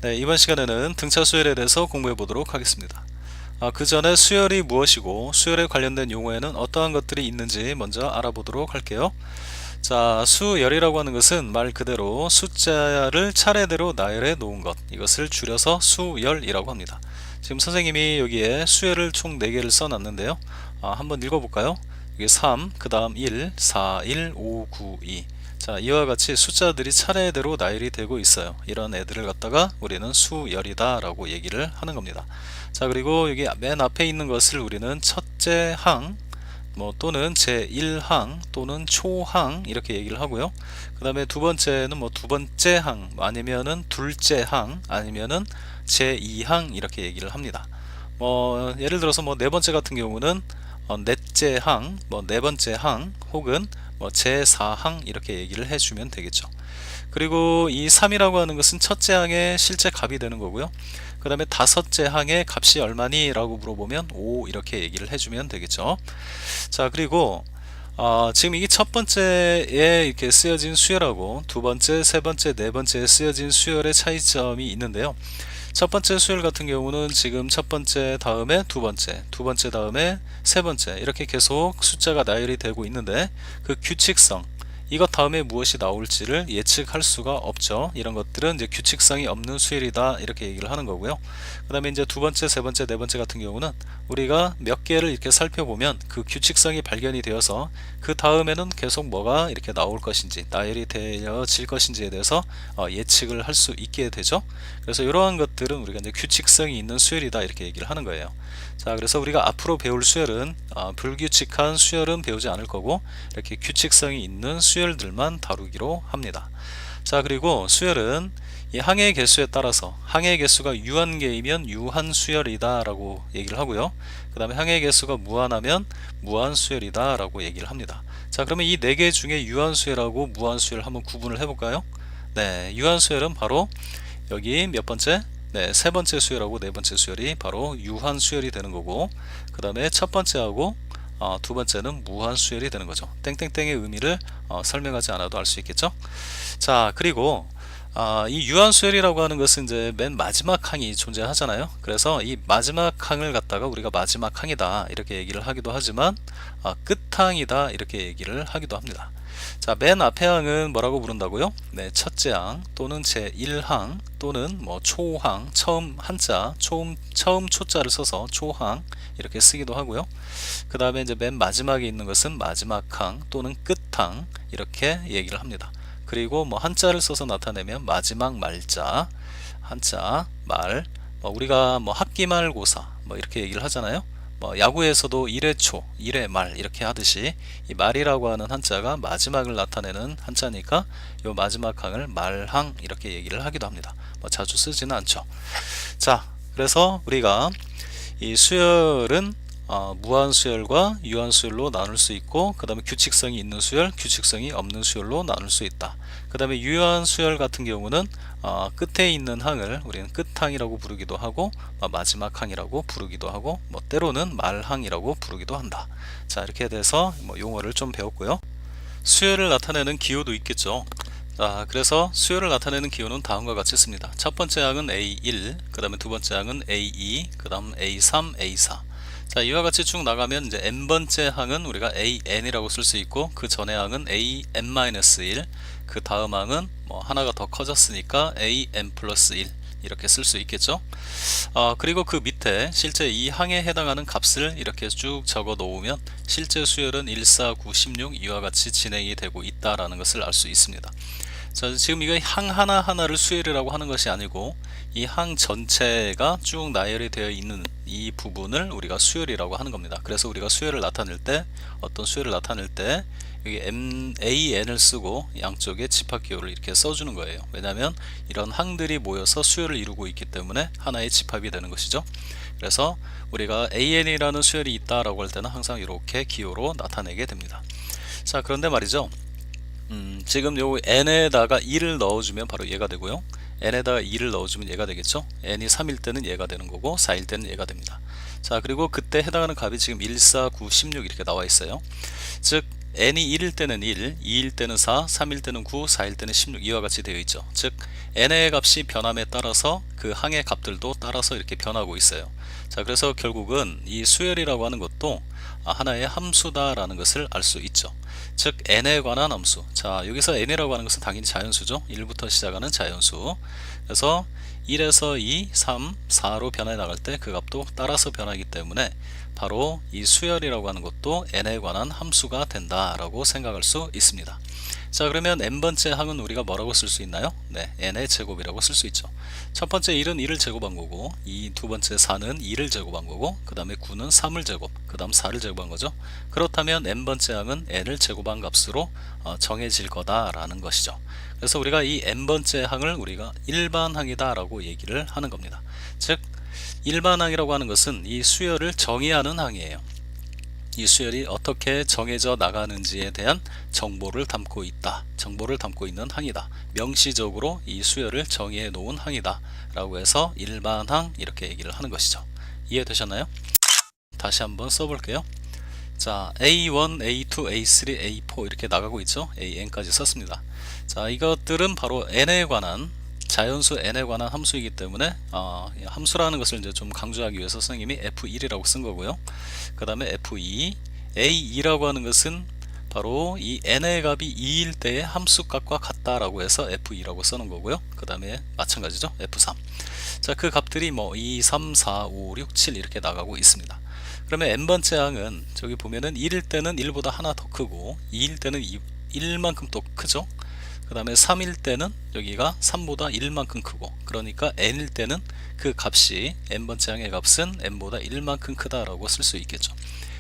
네, 이번 시간에는 등차 수열에 대해서 공부해 보도록 하겠습니다. 그 전에 수열이 무엇이고 수열에 관련된 용어에는 어떠한 것들이 있는지 먼저 알아보도록 할게요. 자, 수열이라고 하는 것은 말 그대로 숫자를 차례대로 나열해 놓은 것, 이것을 줄여서 수열이라고 합니다. 지금 선생님이 여기에 수열을 총 4개를 써놨는데요. 한번 읽어볼까요? 이게 3, 그 다음 1, 4, 1, 5, 9, 2. 자, 이와 같이 숫자들이 차례대로 나열이 되고 있어요. 이런 애들을 갖다가 우리는 수열이다 라고 얘기를 하는 겁니다. 자, 그리고 여기 맨 앞에 있는 것을 우리는 첫째 항, 또는 제1항 또는 초항 이렇게 얘기를 하고요. 그 다음에 두 번째는 두 번째 항, 아니면은 둘째 항, 아니면은 제2항 이렇게 얘기를 합니다. 예를 들어서 네 번째 같은 경우는 넷째 항, 네 번째 항, 혹은 제4항 이렇게 얘기를 해주면 되겠죠. 그리고 이 3이라고 하는 것은 첫째 항의 실제 값이 되는 거고요. 그 다음에 다섯째 항의 값이 얼마니? 라고 물어보면 5 이렇게 얘기를 해주면 되겠죠. 자, 그리고 지금 이게 첫 번째에 이렇게 쓰여진 수열하고 두 번째, 세 번째, 네 번째에 쓰여진 수열의 차이점이 있는데요. 첫 번째 수열 같은 경우는 지금 첫 번째 다음에 두 번째, 두 번째 다음에 세 번째 이렇게 계속 숫자가 나열이 되고 있는데 그 규칙성, 이것 다음에 무엇이 나올지를 예측할 수가 없죠. 이런 것들은 이제 규칙성이 없는 수열이다 이렇게 얘기를 하는 거고요. 그 다음에 이제 두 번째, 세 번째, 네 번째 같은 경우는 우리가 몇 개를 이렇게 살펴보면 그 규칙성이 발견이 되어서 그 다음에는 계속 뭐가 이렇게 나올 것인지, 나열이 되어질 것인지에 대해서 예측을 할 수 있게 되죠. 그래서 이러한 것들은 우리가 이제 규칙성이 있는 수열이다 이렇게 얘기를 하는 거예요. 자, 그래서 우리가 앞으로 배울 수열은 불규칙한 수열은 배우지 않을 거고 이렇게 규칙성이 있는 수열들만 다루기로 합니다. 자, 그리고 수열은 이 항의 개수에 따라서 항의 개수가 유한계이면 유한수열이다 라고 얘기를 하고요. 그 다음에 항의 개수가 무한하면 무한수열이다 라고 얘기를 합니다. 자, 그러면 이 4개 중에 유한수열하고 무한수열 한번 구분을 해볼까요? 네, 유한수열은 바로 여기 몇 번째? 네, 세 번째 수열하고 네 번째 수열이 바로 유한수열이 되는 거고, 그 다음에 첫 번째하고 두 번째는 무한수열이 되는 거죠. 땡땡땡의 의미를 설명하지 않아도 알 수 있겠죠. 자, 그리고 이 유한수열이라고 하는 것은 이제 맨 마지막 항이 존재하잖아요. 그래서 이 마지막 항을 갖다가 우리가 마지막 항이다 이렇게 얘기를 하기도 하지만 끝항이다 이렇게 얘기를 하기도 합니다. 자, 맨 앞에 항은 뭐라고 부른다고요? 네, 첫째 항 또는 제1항 또는 초항, 처음 한자, 처음 초자를 써서 초항 이렇게 쓰기도 하고요. 그 다음에 이제 맨 마지막에 있는 것은 마지막 항 또는 끝항 이렇게 얘기를 합니다. 그리고 한자를 써서 나타내면 마지막 말자, 한자, 말, 우리가 학기말고사 이렇게 얘기를 하잖아요. 야구에서도 1회 초, 1회 말 이렇게 하듯이 이 말이라고 하는 한자가 마지막을 나타내는 한자니까 이 마지막 항을 말항 이렇게 얘기를 하기도 합니다. 자주 쓰지는 않죠. 자, 그래서 우리가 이 수열은 무한수열과 유한수열로 나눌 수 있고, 그 다음에 규칙성이 있는 수열, 규칙성이 없는 수열로 나눌 수 있다. 그 다음에 유한수열 같은 경우는 끝에 있는 항을 우리는 끝항이라고 부르기도 하고 마지막 항이라고 부르기도 하고 때로는 말항이라고 부르기도 한다. 자, 이렇게 돼서 용어를 좀 배웠고요. 수열을 나타내는 기호도 있겠죠. 자, 그래서 수열을 나타내는 기호는 다음과 같이 씁니다. 첫 번째 항은 A1, 그 다음에 두 번째 항은 A2, 그 다음 A3, A4. 자, 이와 같이 쭉 나가면 이제 n번째 항은 우리가 AN이라고 쓸 수 있고, 그 전의 항은 AN-1, 그 다음 항은 하나가 더 커졌으니까 AN 플러스 1 이렇게 쓸 수 있겠죠. 그리고 그 밑에 실제 이 항에 해당하는 값을 이렇게 쭉 적어 놓으면 실제 수열은 1, 4, 9, 16 이와 같이 진행이 되고 있다라는 것을 알 수 있습니다. 자, 지금 이거 항 하나하나를 수열이라고 하는 것이 아니고 이 항 전체가 쭉 나열이 되어 있는 이 부분을 우리가 수열이라고 하는 겁니다. 그래서 우리가 수열을 나타낼 때, 어떤 수열을 나타낼 때 여기 AN을 쓰고 양쪽에 집합기호를 이렇게 써주는 거예요. 왜냐하면 이런 항들이 모여서 수열을 이루고 있기 때문에 하나의 집합이 되는 것이죠. 그래서 우리가 AN이라는 수열이 있다라고 할 때는 항상 이렇게 기호로 나타내게 됩니다. 자, 그런데 말이죠. 지금 요 n에다가 2를 넣어주면 바로 얘가 되고요. n에다가 2를 넣어주면 얘가 되겠죠. n이 3일 때는 얘가 되는 거고 4일 때는 얘가 됩니다. 자, 그리고 그때 해당하는 값이 지금 1, 4, 9, 16 이렇게 나와 있어요. 즉 n이 1일 때는 1, 2일 때는 4, 3일 때는 9, 4일 때는 16 이와 같이 되어 있죠. 즉 n의 값이 변함에 따라서 그 항의 값들도 따라서 이렇게 변하고 있어요. 자, 그래서 결국은 이 수열이라고 하는 것도 하나의 함수다라는 것을 알 수 있죠. 즉 n에 관한 함수. 자, 여기서 n이라고 하는 것은 당연히 자연수죠. 1부터 시작하는 자연수. 그래서 1에서 2, 3, 4로 변해 나갈 때 그 값도 따라서 변하기 때문에 바로 이 수열이라고 하는 것도 n에 관한 함수가 된다라고 생각할 수 있습니다. 자, 그러면 n번째 항은 우리가 뭐라고 쓸 수 있나요? 네, n의 제곱이라고 쓸 수 있죠. 첫 번째 1은 1을 제곱한 거고, 이 두 번째 4는 2를 제곱한 거고, 그 다음에 9는 3을 제곱, 그 다음 4를 제곱한 거죠. 그렇다면 n번째 항은 n을 제곱한 값으로 정해질 거다라는 것이죠. 그래서 우리가 이 n번째 항을 우리가 일반항이다 라고 얘기를 하는 겁니다. 즉 일반항이라고 하는 것은 이 수열을 정의하는 항이에요. 이 수열이 어떻게 정해져 나가는지에 대한 정보를 담고 있다. 정보를 담고 있는 항이다. 명시적으로 이 수열을 정의해 놓은 항이다 라고 해서 일반항 이렇게 얘기를 하는 것이죠. 이해되셨나요? 다시 한번 써볼게요. 자, A1, A2, A3, A4 이렇게 나가고 있죠. AN까지 썼습니다. 자, 이것들은 바로 n에 관한 자연수 n에 관한 함수이기 때문에 함수라는 것을 이제 좀 강조하기 위해서 선생님이 F1이라고 쓴 거고요. 그 다음에 F2, A2라고 하는 것은 바로 이 n의 값이 2일 때의 함수값과 같다라고 해서 F2라고 써놓은 거고요. 그 다음에 마찬가지죠. F3. 자, 그 값들이 뭐 2, 3, 4, 5, 6, 7 이렇게 나가고 있습니다. 그러면 n번째 항은 저기 보면은 1일 때는 1보다 하나 더 크고 2일 때는 1만큼 또 크죠. 그 다음에 3일 때는 여기가 3보다 1만큼 크고, 그러니까 n일 때는 그 값이 n번째 항의 값은 n보다 1만큼 크다라고 쓸 수 있겠죠.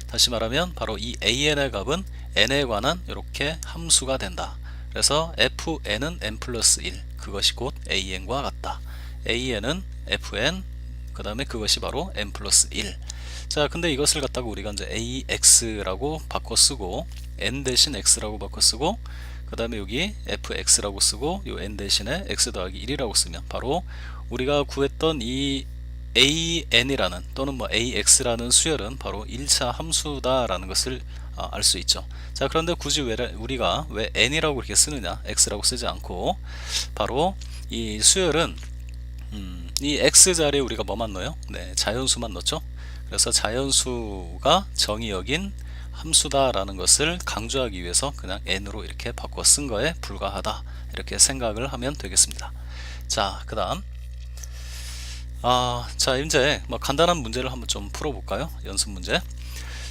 다시 말하면 바로 이 an의 값은 n에 관한 이렇게 함수가 된다. 그래서 fn은 n 플러스 1, 그것이 곧 an과 같다. an은 fn, 그 다음에 그것이 바로 n 플러스 1. 자, 근데 이것을 갖다가 우리가 이제 ax라고 바꿔 쓰고 n 대신 x라고 바꿔 쓰고, 그 다음에 여기 fx라고 쓰고 요 n 대신에 x 더하기 1이라고 쓰면 바로 우리가 구했던 이 an이라는 또는 뭐 ax라는 수열은 바로 1차 함수다라는 것을 알 수 있죠. 자, 그런데 굳이 우리가 왜 n이라고 이렇게 쓰느냐, x라고 쓰지 않고, 바로 이 수열은 이 x자리에 우리가 뭐만 넣어요? 네, 자연수만 넣죠. 그래서 자연수가 정의역인 함수다라는 것을 강조하기 위해서 그냥 n으로 이렇게 바꿔 쓴 거에 불과하다, 이렇게 생각을 하면 되겠습니다. 자, 그 다음 자, 이제 뭐 간단한 문제를 한번 좀 풀어볼까요? 연습 문제.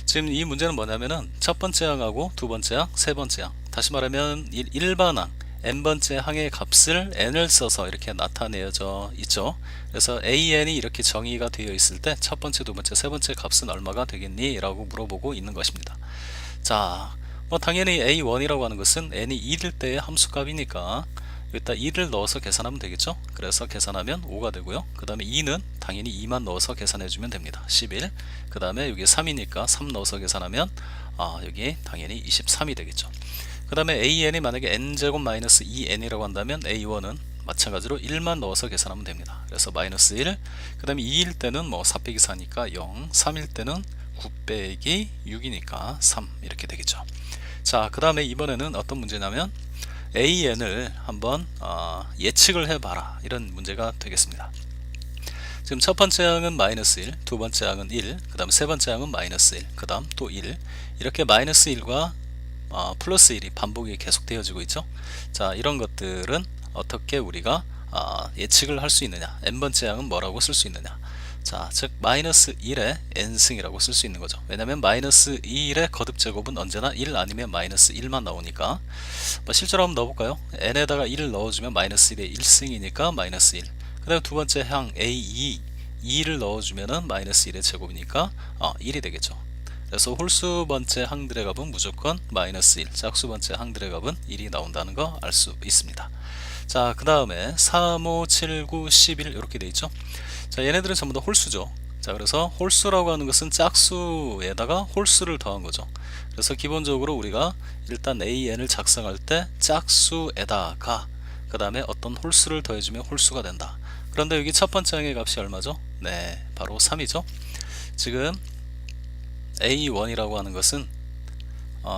지금 이 문제는 뭐냐면은 첫 번째 항하고 두 번째 항, 세 번째 항, 다시 말하면 일반항 n번째 항의 값을 n을 써서 이렇게 나타내어져 있죠. 그래서 an이 이렇게 정의가 되어 있을 때 첫 번째, 두 번째, 세 번째 값은 얼마가 되겠니? 라고 물어보고 있는 것입니다. 자, 뭐 당연히 a1이라고 하는 것은 n이 1일 때의 함수값이니까 여기다 2를 넣어서 계산하면 되겠죠. 그래서 계산하면 5가 되고요. 그 다음에 2는 당연히 2만 넣어서 계산해 주면 됩니다. 11. 그 다음에 여기 3이니까 3 넣어서 계산하면 여기 당연히 23이 되겠죠. 그 다음에 an이 만약에 n제곱 마이너스 2n이라고 한다면 a1은 마찬가지로 1만 넣어서 계산하면 됩니다. 그래서 마이너스 1, 그 다음에 2일 때는 뭐 4 빼기 4니까 0, 3일 때는 9 빼기 6이니까 3 이렇게 되겠죠. 자, 그 다음에 이번에는 어떤 문제냐면 an을 한번 예측을 해봐라, 이런 문제가 되겠습니다. 지금 첫 번째 항은 마이너스 1, 두 번째 항은 1, 그 다음 세 번째 항은 마이너스 1, 그 다음 또 1, 이렇게 마이너스 1과 플러스 1이 반복이 계속 되어지고 있죠. 자, 이런 것들은 어떻게 우리가 예측을 할 수 있느냐, n번째 항은 뭐라고 쓸 수 있느냐. 자, 즉 마이너스 1의 n승이라고 쓸 수 있는 거죠. 왜냐면 마이너스 2의 거듭 제곱은 언제나 1 아니면 마이너스 1만 나오니까 실제로 한번 넣어볼까요? n에다가 1을 넣어주면 마이너스 1의 1승이니까 마이너스 1. 그 다음에 두 번째 항 a2, 2를 넣어주면은 마이너스 1의 제곱이니까 1이 되겠죠. 그래서 홀수 번째 항들의 값은 무조건 마이너스 1, 짝수 번째 항들의 값은 1이 나온다는 거 알 수 있습니다. 자, 그 다음에 3, 5, 7, 9, 11 이렇게 돼 있죠. 자, 얘네들은 전부 다 홀수죠. 자, 그래서 홀수라고 하는 것은 짝수에다가 홀수를 더한 거죠. 그래서 기본적으로 우리가 일단 an을 작성할 때 짝수에다가 그 다음에 어떤 홀수를 더해주면 홀수가 된다. 그런데 여기 첫 번째 항의 값이 얼마죠? 네, 바로 3이죠. 지금 a1이라고 하는 것은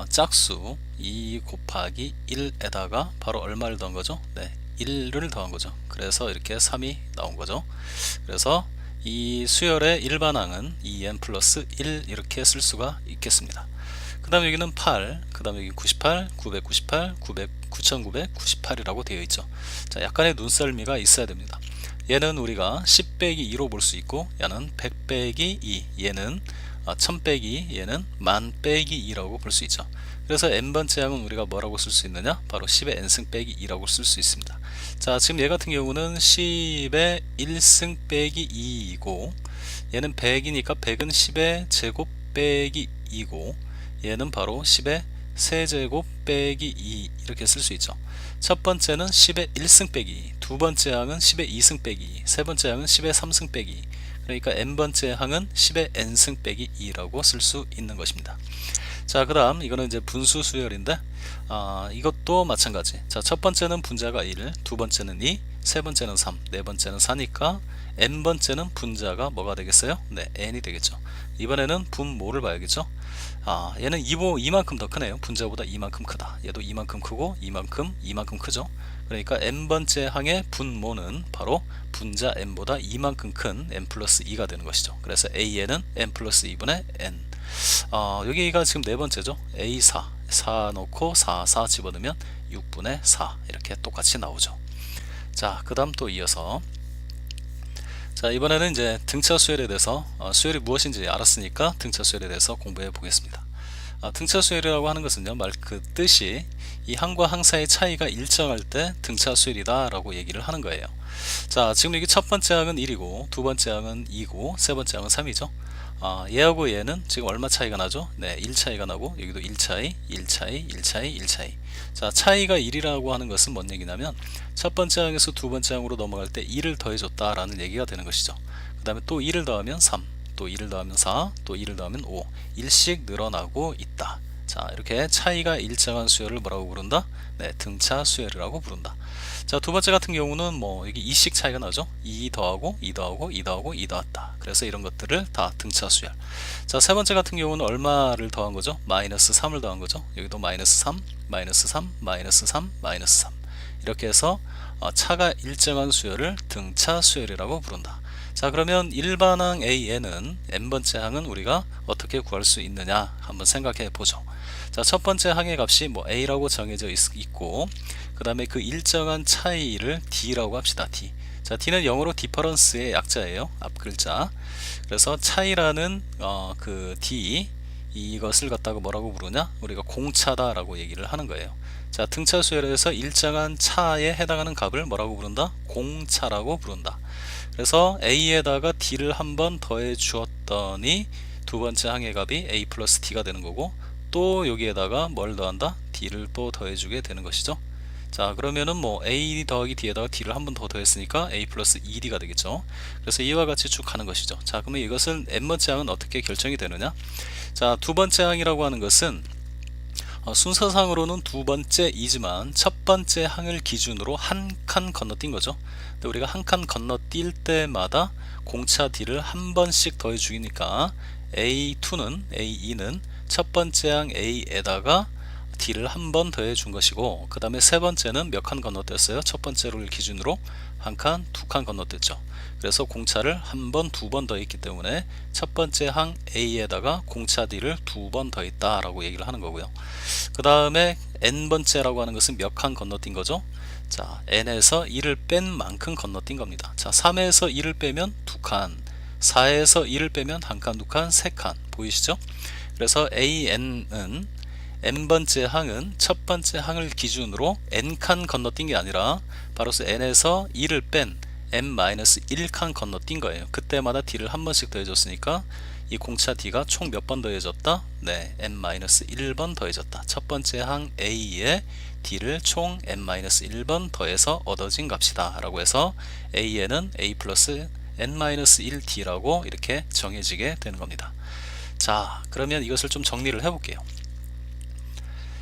짝수 2 곱하기 1에다가 바로 얼마를 더한 거죠? 네, 1을 더한 거죠. 그래서 이렇게 3이 나온 거죠. 그래서 이 수열의 일반항은 2n 플러스 1 이렇게 쓸 수가 있겠습니다. 그 다음 여기는 8, 그 다음 여기 98, 998, 9998이라고 되어 있죠. 자, 약간의 눈썰미가 있어야 됩니다. 얘는 우리가 10 빼기 2로 볼 수 있고, 얘는 100 빼기 2, 얘는 1000 빼기, 얘는 10,000 빼기 2라고 볼 수 있죠. 그래서 n번째 항은 우리가 뭐라고 쓸 수 있느냐? 바로 10의 n승 빼기 2라고 쓸 수 있습니다. 자, 지금 얘 같은 경우는 10의 1승 빼기 2이고, 얘는 100이니까 100은 10의 제곱 빼기 2고, 얘는 바로 10의 세제곱 빼기 2 이렇게 쓸 수 있죠. 첫 번째는 10의 1승 빼기 2, 두 번째 항은 10의 2승 빼기 2, 세 번째 항은 10의 3승 빼기 2, 그러니까 n번째 항은 10의 n승 빼기 2라고 쓸 수 있는 것입니다. 자, 그 다음 이거는 이제 분수 수열인데, 이것도 마찬가지. 자, 첫 번째는 분자가 1, 두 번째는 2, 세 번째는 3, 네 번째는 4니까 n번째는 분자가 뭐가 되겠어요? 네, n이 되겠죠. 이번에는 분모를 봐야겠죠. 얘는 이만큼 더 크네요. 분자보다 이만큼 크다. 얘도 이만큼 크고 이만큼 크죠. 그러니까 n번째 항의 분모는 바로 분자 n보다 이만큼 큰 n 플러스 2가 되는 것이죠. 그래서 an은 n 플러스 2분의 n. 여기가 지금 네 번째죠. a4 4 넣고 4 집어넣으면 6분의 4 이렇게 똑같이 나오죠. 자, 그 다음 또 이어서, 자, 이번에는 이제 등차 수열에 대해서, 수열이 무엇인지 알았으니까 등차 수열에 대해서 공부해 보겠습니다. 등차 수열이라고 하는 것은요, 말 그 뜻이 이 항과 항 사이의 차이가 일정할 때 등차 수열이다 라고 얘기를 하는 거예요. 자, 지금 여기 첫 번째 항은 1이고 두 번째 항은 2고 세 번째 항은 3이죠. 얘하고 얘는 지금 얼마 차이가 나죠? 네, 1 차이가 나고, 여기도 1 차이, 1 차이, 1 차이, 1 차이. 자, 차이가 1이라고 하는 것은 뭔 얘기냐면, 첫 번째 항에서 두 번째 항으로 넘어갈 때 1을 더해줬다 라는 얘기가 되는 것이죠. 그 다음에 또 1을 더하면 3, 또 1을 더하면 4, 또 1을 더하면 5, 1씩 늘어나고 있다. 자, 이렇게 차이가 일정한 수열을 뭐라고 부른다? 네, 등차 수열이라고 부른다. 자, 두 번째 같은 경우는 뭐 여기 2씩 차이가 나죠. 2 더하고 2 더하고 2 더하고 2 더했다. 그래서 이런 것들을 다 등차 수열. 자, 세 번째 같은 경우는 얼마를 더한 거죠? 마이너스 3을 더한 거죠. 여기도 마이너스 3, 마이너스 3, 마이너스 3, 마이너스 3. 이렇게 해서 차가 일정한 수열을 등차 수열이라고 부른다. 자, 그러면 일반항 AN은 n번째 항은 우리가 어떻게 구할 수 있느냐 한번 생각해 보죠. 자, 첫 번째 항의 값이 뭐 A라고 정해져 있고, 그 다음에 그 일정한 차이를 D라고 합시다. D. 자, D는 영어로 디퍼런스의 약자예요. 앞 글자. 그래서 차이라는 그 D, 이것을 갖다가 뭐라고 부르냐? 우리가 공차다 라고 얘기를 하는 거예요. 자, 등차 수열에서 일정한 차에 해당하는 값을 뭐라고 부른다? 공차라고 부른다. 그래서 A에다가 D를 한번 더해 주었더니 두 번째 항의 값이 A 플러스 D가 되는 거고, 또 여기에다가 뭘 더한다? D를 또 더해주게 되는 것이죠. 자, 그러면은 뭐 A 더하기 D에다가 D를 한 번 더 더했으니까 A 플러스 2D가 되겠죠. 그래서 이와 같이 쭉 가는 것이죠. 자, 그러면 이것은 n번째 항은 어떻게 결정이 되느냐? 자, 두 번째 항이라고 하는 것은 순서상으로는 두 번째이지만 첫 번째 항을 기준으로 한 칸 건너뛴 거죠. 근데 우리가 한 칸 건너뛸 때마다 공차 D를 한 번씩 더해 주니까 A2는 첫 번째 항 A에다가 D를 한 번 더해 준 것이고, 그 다음에 세 번째는 몇 칸 건너뛰었어요? 첫 번째를 기준으로 한 칸, 두 칸 건너뛰었죠. 그래서 공차를 한 번, 두 번 더했기 때문에 첫 번째 항 A에다가 공차 D를 두 번 더했다 라고 얘기를 하는 거고요. 그 다음에 n번째라고 하는 것은 몇 칸 건너뛴 거죠? 자, n에서 1을 뺀 만큼 건너뛴 겁니다. 자, 3에서 1을 빼면 두 칸, 4에서 1을 빼면 한 칸, 두 칸, 세 칸. 보이시죠? 그래서 AN은 n번째 항은 첫 번째 항을 기준으로 n칸 건너뛴 게 아니라 바로서 n에서 1을 뺀 n-1칸 건너뛴 거예요. 그때마다 D를 한 번씩 더해줬으니까 이 공차 D가 총 몇 번 더해졌다? 네, n-1번 더해졌다. 첫 번째 항 A에 D를 총 n-1번 더해서 얻어진 값이다 라고 해서 AN은 A 플러스 n-1D라고 이렇게 정해지게 되는 겁니다. 자, 그러면 이것을 좀 정리를 해볼게요.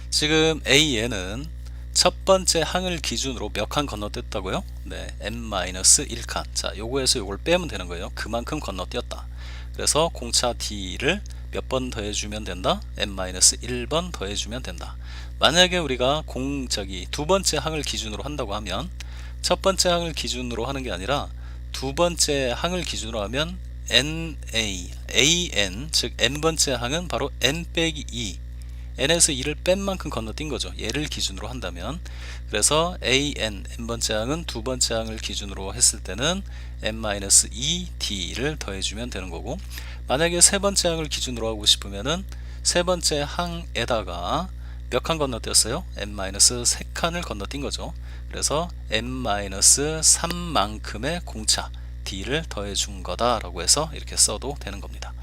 지금 AN은 첫 번째 항을 기준으로 몇 칸 건너뛰었다고요? 네, n-1칸. 자, 요거에서 요걸 빼면 되는 거예요. 그만큼 건너뛰었다. 그래서 공차 D를 몇 번 더해주면 된다? n-1번 더해주면 된다. 만약에 우리가 두 번째 항을 기준으로 한다고 하면 첫 번째 항을 기준으로 하는 게 아니라 두 번째 항을 기준으로 하면 an, 즉 n번째 항은 바로 n 빼기 2, n에서 2를 뺀 만큼 건너뛴 거죠. 얘를 기준으로 한다면. 그래서 n번째 항은 두 번째 항을 기준으로 했을 때는 n-2d를 더해주면 되는 거고, 만약에 세 번째 항을 기준으로 하고 싶으면은 세 번째 항에다가 몇 칸 건너뛰었어요? n-3칸을 건너뛴 거죠. 그래서 n-3만큼의 공차 d를 더해 준 거다 라고 해서 이렇게 써도 되는 겁니다.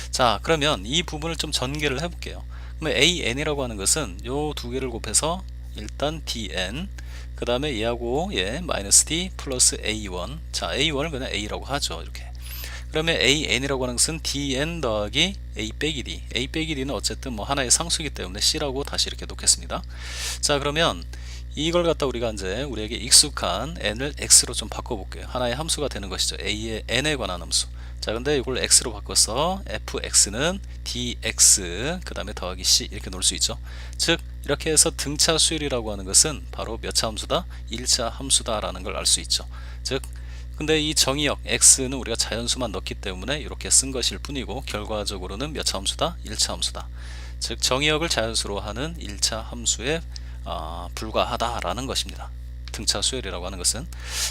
자, 그러면 이 부분을 좀 전개를 해 볼게요. 그러면 an이라고 하는 것은 요 두 개를 곱해서 일단 dn, 그 다음에 얘하고 얘 마이너스 d 플러스 a1. 자, a1을 그냥 a라고 하죠. 이렇게. 그러면 an이라고 하는 것은 dn 더하기 a 빼기 d. a 빼기 d는 어쨌든 뭐 하나의 상수이기 때문에 c라고 다시 이렇게 놓겠습니다. 자, 그러면 이걸 갖다 우리가 이제 우리에게 익숙한 n을 x로 좀 바꿔볼게요. 하나의 함수가 되는 것이죠. a의 n에 관한 함수. 자, 근데 이걸 x로 바꿔서 fx는 dx 그 다음에 더하기 c 이렇게 놓을 수 있죠. 즉 이렇게 해서 등차 수열이라고 하는 것은 바로 몇 차 함수다? 1차 함수다 라는 걸 알 수 있죠. 즉 근데 이 정의역 x는 우리가 자연수만 넣기 때문에 이렇게 쓴 것일 뿐이고, 결과적으로는 몇 차 함수다? 1차 함수다. 즉 정의역을 자연수로 하는 1차 함수에 불과하다라는 것입니다. 등차 수열이라고 하는 것은.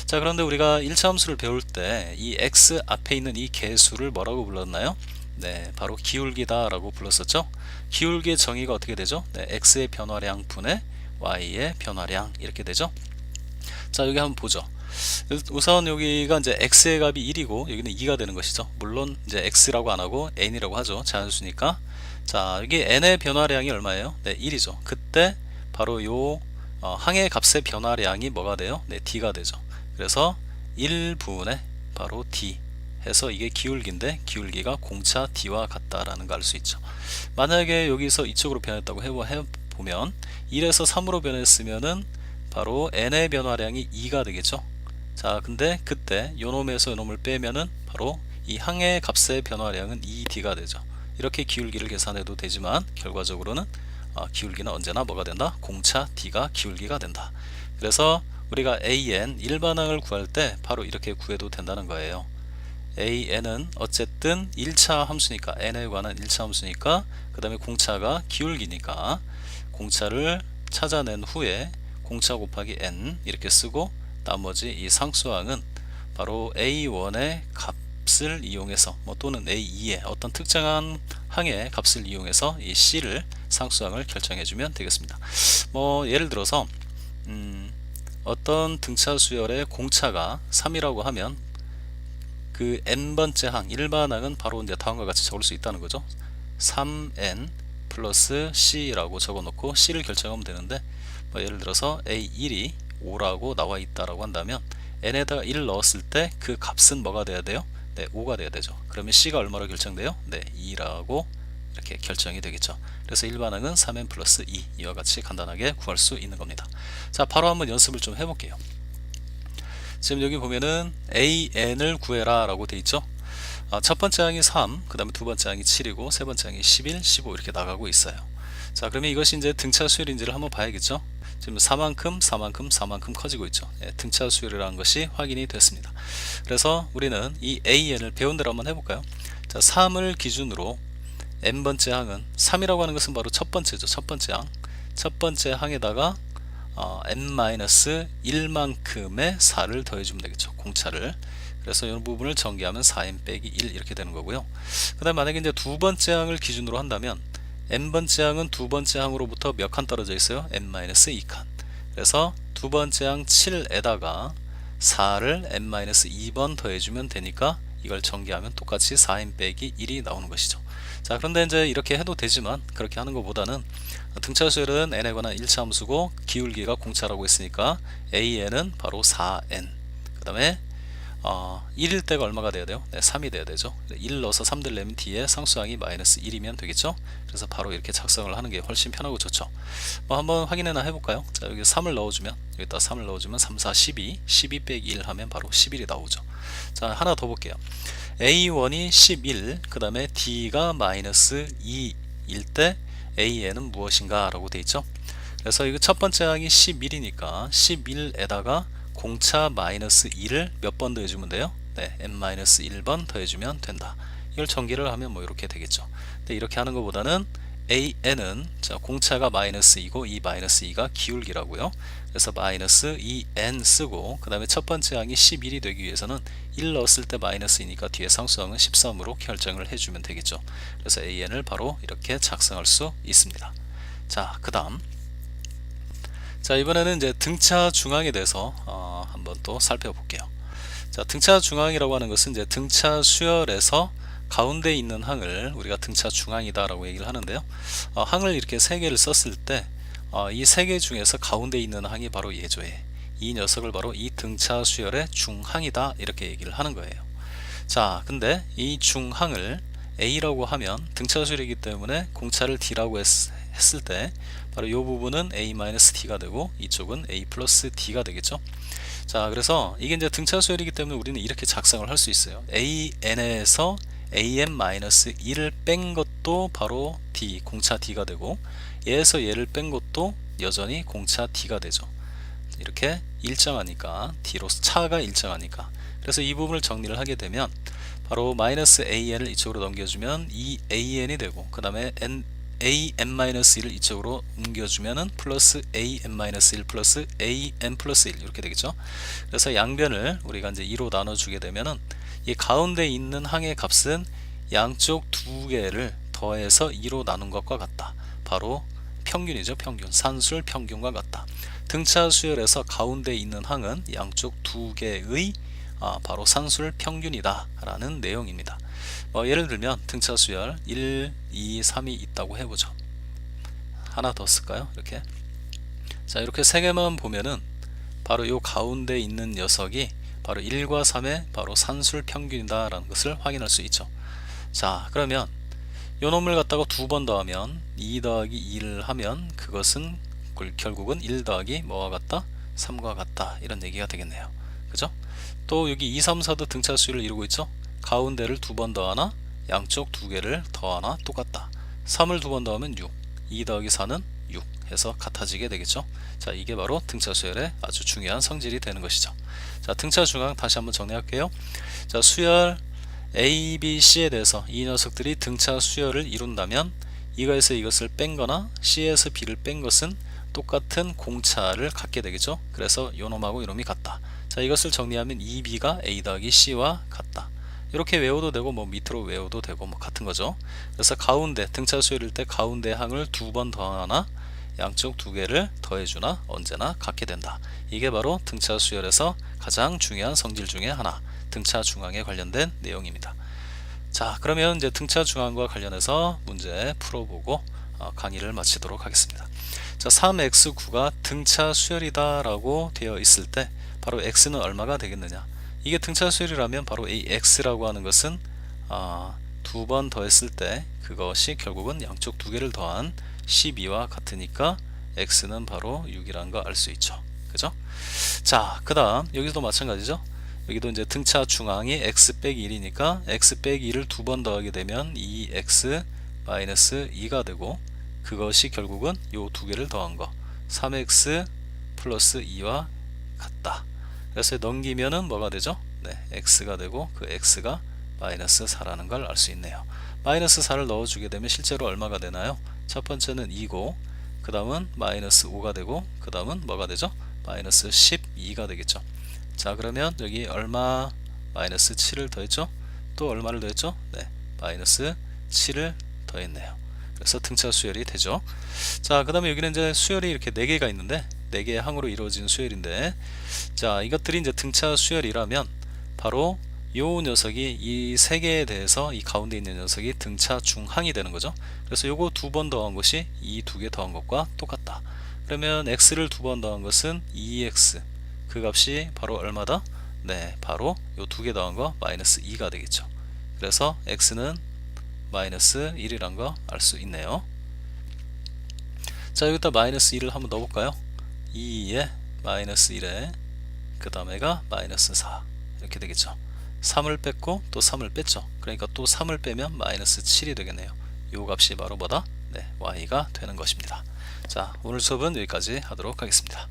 자, 그런데 우리가 1차 함수를 배울 때 이 x 앞에 있는 이 개수를 뭐라고 불렀나요? 네, 바로 기울기다 라고 불렀었죠. 기울기의 정의가 어떻게 되죠? 네, x의 변화량 분의 y의 변화량 이렇게 되죠. 자, 여기 한번 보죠. 우선 여기가 이제 x의 값이 1이고 여기는 2가 되는 것이죠. 물론 이제 x라고 안 하고 n이라고 하죠. 자연수니까. 자, 여기 n의 변화량이 얼마예요? 네, 1이죠. 그때 바로 요 항의 값의 변화량이 뭐가 돼요? 네, d가 되죠. 그래서 1분의 바로 d 해서 이게 기울기인데 기울기가 공차 d와 같다라는 걸 알 수 있죠. 만약에 여기서 이쪽으로 변했다고 해보면 1에서 3으로 변했으면은 바로 n의 변화량이 2가 되겠죠. 자, 근데 그때 요놈에서 요놈을 빼면은 바로 이 항의 값의 변화량은 2d가 되죠. 이렇게 기울기를 계산해도 되지만 결과적으로는 기울기는 언제나 뭐가 된다? 공차 d가 기울기가 된다. 그래서 우리가 an 일반항을 구할 때 바로 이렇게 구해도 된다는 거예요. an은 어쨌든 1차 함수니까, n에 관한 1차 함수니까, 그 다음에 공차가 기울기니까 공차를 찾아낸 후에 공차 곱하기 n 이렇게 쓰고, 나머지 이 상수항은 바로 a1의 값을 이용해서 또는 a2의 어떤 특정한 항의 값을 이용해서 이 c를 상수항을 결정해 주면 되겠습니다. 예를 들어서 어떤 등차 수열의 공차가 3이라고 하면 그 n번째 항, 일반항은 바로 이제 다음과 같이 적을 수 있다는 거죠. 3n 플러스 c라고 적어 놓고 c를 결정하면 되는데, 예를 들어서 a1이 5라고 나와 있다라고 한다면 n에다가 1을 넣었을 때 그 값은 뭐가 돼야 돼요? 네, 5가 돼야 되죠. 그러면 c가 얼마로 결정돼요? 네, 2라고 이렇게 결정이 되겠죠. 그래서 일반항은 3n 플러스 2 이와 같이 간단하게 구할 수 있는 겁니다. 자, 바로 한번 연습을 좀 해볼게요. 지금 여기 보면은 an을 구해라 라고 돼 있죠. 첫 번째 항이 3, 그 다음에 두 번째 항이 7이고 세 번째 항이 11, 15 이렇게 나가고 있어요. 자, 그러면 이것이 이제 등차 수열인지를 한번 봐야겠죠. 지금 4만큼 커지고 있죠. 등차 수열이라는 것이 확인이 됐습니다. 그래서 우리는 이 an을 배운 대로 한번 해볼까요? 자, 3을 기준으로 n번째 항은 3이라고 하는 것은 바로 첫 번째죠. 첫 번째 항. 첫 번째 항에다가 n-1만큼의 4를 더해주면 되겠죠. 공차를. 그래서 이 부분을 전개하면 4n 빼기 1 이렇게 되는 거고요. 그 다음 만약에 이제 두 번째 항을 기준으로 한다면 n번째 항은 두 번째 항으로부터 몇 칸 떨어져 있어요? n-2칸. 그래서 두 번째 항 7에다가 4를 n-2번 더해주면 되니까 이걸 전개하면 똑같이 4n 빼기 1이 나오는 것이죠. 자, 그런데 이제 이렇게 해도 되지만 그렇게 하는 것보다는 등차 수열은 n에 관한 1차 함수고 기울기가 공차라고 했으니까 an은 바로 4n, 그 다음에 1일 때가 얼마가 돼야 돼요? 네, 3이 돼야 되죠. 1 넣어서 3 들려면 뒤에 상수항이 마이너스 1이면 되겠죠. 그래서 바로 이렇게 작성을 하는 게 훨씬 편하고 좋죠. 뭐 한번 확인해나 해볼까요? 자, 여기 3을 넣어주면, 여기다 3을 넣어주면 3, 4, 12, 12 빼기 1 하면 바로 11이 나오죠. 자, 하나 더 볼게요. A1이 11, 그 다음에 D가 마이너스 2일 때 AN은 무엇인가 라고 돼 있죠. 그래서 이거 첫 번째 항이 11이니까 11에다가 공차 마이너스 2를 몇 번 더해주면 돼요? 네, n-1번 더해주면 된다. 이걸 전개를 하면 뭐 이렇게 되겠죠. 근데 이렇게 하는 것보다는 an은 자, 공차가 마이너스 2고 이 마이너스 2가 기울기라고요. 그래서 마이너스 2n 쓰고 그 다음에 첫 번째 항이 11이 되기 위해서는 1 넣었을 때 마이너스 2니까 뒤에 상수항은 13으로 결정을 해주면 되겠죠. 그래서 an을 바로 이렇게 작성할 수 있습니다. 자, 그 다음 자, 이번에는 이제 등차 중앙에 대해서 한번 또 살펴볼게요. 자, 등차 중앙이라고 하는 것은 이제 등차 수열에서 가운데 있는 항을 우리가 등차 중앙이다 라고 얘기를 하는데요. 항을 이렇게 세 개를 썼을 때 이 세 개 중에서 가운데 있는 항이 바로 예조에 이 녀석을 바로 이 등차 수열의 중항이다 이렇게 얘기를 하는 거예요. 자, 근데 이 중항을 A라고 하면 등차 수열이기 때문에 공차를 D라고 했을 때 바로 이 부분은 A-D가 되고 이쪽은 A 플러스 D가 되겠죠. 자, 그래서 이게 이제 등차 수열이기 때문에 우리는 이렇게 작성을 할 수 있어요. AN에서 AN-1을 뺀 것도 바로 D, 공차 D가 되고 얘에서 얘를 뺀 것도 여전히 공차 D가 되죠. 이렇게 일정하니까 D로 차가 일정하니까. 그래서 이 부분을 정리를 하게 되면 바로 마이너스 AN을 이쪽으로 넘겨주면 이 AN이 되고 그 다음에 AN-1을 이쪽으로 옮겨주면은 플러스 AN-1 플러스 AN 플러스 1 이렇게 되겠죠. 그래서 양변을 우리가 이제 2로 나눠주게 되면은 이 가운데 있는 항의 값은 양쪽 두 개를 더해서 2로 나눈 것과 같다. 바로 평균이죠. 평균. 산술 평균과 같다. 등차 수열에서 가운데 있는 항은 양쪽 두 개의 바로 산술 평균이다 라는 내용입니다. 예를 들면 등차 수열 1, 2, 3이 있다고 해보죠. 하나 더 쓸까요? 이렇게. 자, 이렇게 세 개만 보면은 바로 요 가운데 있는 녀석이 바로 1과 3의 바로 산술 평균이다 라는 것을 확인할 수 있죠. 자, 그러면 요 놈을 갖다가 두 번 더하면 2 더하기 2를 하면 그것은 결국은 1 더하기 뭐와 같다? 3과 같다 이런 얘기가 되겠네요. 그죠? 또 여기 2, 3, 4도 등차 수열을 이루고 있죠. 가운데를 두 번 더하나 양쪽 두 개를 더하나 똑같다. 3을 두 번 더하면 6, 2 더하기 4는 6 해서 같아지게 되겠죠. 자, 이게 바로 등차 수열의 아주 중요한 성질이 되는 것이죠. 자, 등차 중앙 다시 한번 정리할게요. 자, 수열 A, B, C에 대해서 이 녀석들이 등차 수열을 이룬다면 이거에서 이것을 뺀 거나 C에서 B를 뺀 것은 똑같은 공차를 갖게 되겠죠. 그래서 요놈하고 요놈이 같다. 자, 이것을 정리하면 2B가 A 더하기 C와 같다. 이렇게 외워도 되고 뭐 밑으로 외워도 되고 뭐 같은 거죠. 그래서 가운데 등차 수열일 때 가운데 항을 두 번 더하나 양쪽 두 개를 더해주나 언제나 같게 된다. 이게 바로 등차 수열에서 가장 중요한 성질 중에 하나, 등차 중앙에 관련된 내용입니다. 자, 그러면 이제 등차 중앙과 관련해서 문제 풀어보고 강의를 마치도록 하겠습니다. 자, 3x9가 등차 수열이다 라고 되어 있을 때 바로 x는 얼마가 되겠느냐. 이게 등차 수열이라면 바로 이 x라고 하는 것은 두 번 더했을 때 그것이 결국은 양쪽 두 개를 더한 12와 같으니까 x는 바로 6이라는 거 알 수 있죠. 그죠? 자, 그 다음 여기도 마찬가지죠. 여기도 이제 등차 중앙이 x 빼기 1이니까 x 빼기 1을 두 번 더하게 되면 2x 마이너스 2가 되고 그것이 결국은 요 두 개를 더한 거 3x 플러스 2와 같다. 그래서 넘기면은 뭐가 되죠? 네, x가 되고 그 x가 마이너스 4라는 걸 알 수 있네요. 마이너스 4를 넣어주게 되면 실제로 얼마가 되나요? 첫 번째는 2고 그 다음은 마이너스 5가 되고 그 다음은 뭐가 되죠? 마이너스 12가 되겠죠. 자, 그러면 여기 얼마 마이너스 7을 더했죠? 또 얼마를 더했죠? 네, 마이너스 7을 더했네요. 그래서 등차 수열이 되죠. 자, 그 다음에 여기는 이제 수열이 이렇게 4개가 있는데 4개의 항으로 이루어진 수열인데 자, 이것들이 이제 등차 수열이라면 바로 요 녀석이 이 3개에 대해서 이 가운데 있는 녀석이 등차 중항이 되는 거죠. 그래서 요거 두 번 더한 것이 이 두 개 더한 것과 똑같다. 그러면 x를 두 번 더한 것은 2x 그 값이 바로 얼마다? 네, 바로 요 두 개 더한 거 마이너스 2가 되겠죠. 그래서 x는 마이너스 1이란 거 알 수 있네요. 자, 여기다 마이너스 2를 한번 넣어볼까요? 2에 마이너스 1에 그 다음에가 마이너스 4 이렇게 되겠죠. 3을 뺐고 또 3을 뺐죠. 그러니까 또 3을 빼면 마이너스 7이 되겠네요. 요 값이 바로 뭐다? 네, y가 되는 것입니다. 자, 오늘 수업은 여기까지 하도록 하겠습니다.